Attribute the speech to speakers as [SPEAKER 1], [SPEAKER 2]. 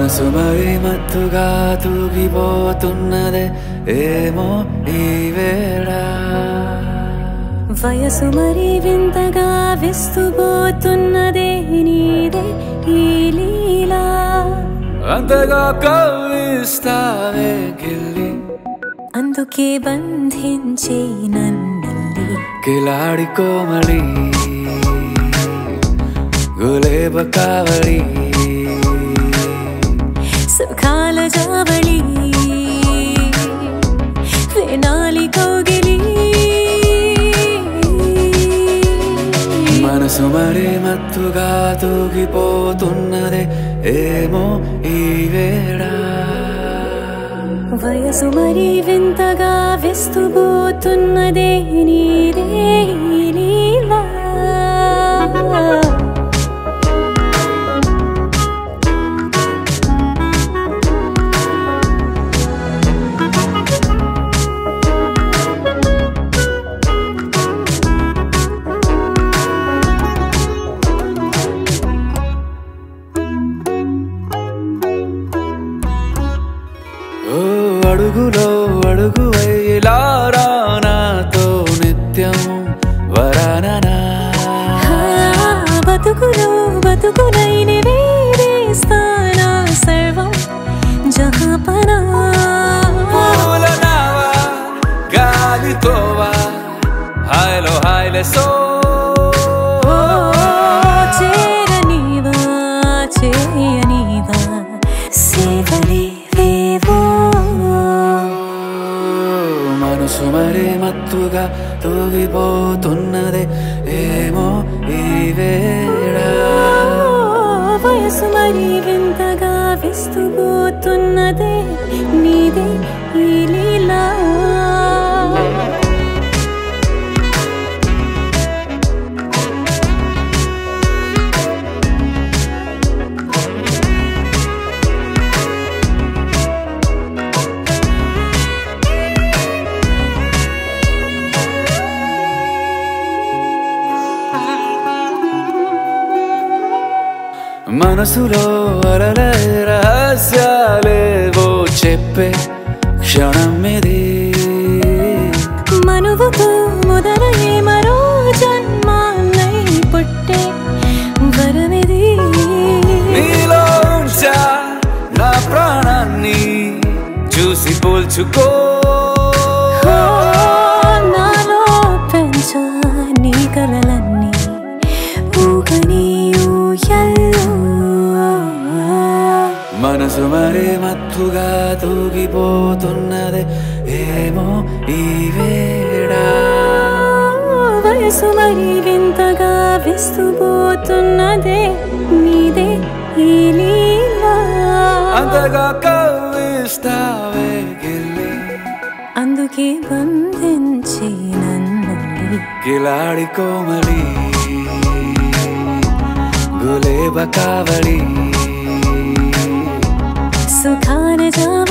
[SPEAKER 1] మనసు మరి మత్తుగా తూగిపోతున్నదే ఏమో ఈ వేళ
[SPEAKER 2] వయసు మరి వింతగా విస్తుపోతున్నదే నీదే ఈ లీలా
[SPEAKER 1] అంతగా కవ్విస్తావే గిల్లి
[SPEAKER 2] అందుకే బంధించే నన్నల్లి
[SPEAKER 1] కిలాడి కోమలి గులేబ కావలి
[SPEAKER 2] సుఖాల జావళి వేనాలి కౌగిలి
[SPEAKER 1] మనసు మరి మత్తుగా తూగిపోతున్నదే ఏమో ఈ వేళ
[SPEAKER 2] వయసు మరి వింతగా విస్తుపోతున్నదే నీదే ఈ లీలా
[SPEAKER 1] అడుగులో అడుగు ఇలా నాతో నిత్యం వరాననా
[SPEAKER 2] బతుకులో బతుకులైన వేరేస్తానా సర్వం జహాపనా
[SPEAKER 1] పూలనావా గాలితోవా హాయ్లో హాయ్లే సో
[SPEAKER 2] చేరనివా చేయనివా సేవలే
[SPEAKER 1] మనసు మరి మత్తుగా తూగిపోతున్నదే ఏమో ఈ వేళ
[SPEAKER 2] వయసు మరి వింతగా విస్తుపోతున్నదే నీదే ఈ లీలా
[SPEAKER 1] మనసులో అలలే రహస్యాలేవో చెప్పే క్షణం ఇది
[SPEAKER 2] మనువుతో మొదలయ్యే మరో జన్మాన్నై పుట్టే వరమిది
[SPEAKER 1] నీలో ఉంచా నా ప్రాణాన్ని చూసి పోల్చుకో
[SPEAKER 2] నాలో పెంచా నీ కలలన్నీ ఊగని
[SPEAKER 1] మనసు మరి మత్తుగా తూగిపోతున్నదే ఏమో ఈ వేళ
[SPEAKER 2] వయసు మరి వింతగా విస్తుపోతున్నదే నీదే ఈ లీలా
[SPEAKER 1] అంతగా కవ్విస్తావే గిల్లి
[SPEAKER 2] అందుకే బంధించి నన్నల్లి
[SPEAKER 1] కిలాడి కోమలి గులేబ కావలి
[SPEAKER 2] సుఖాన జావళి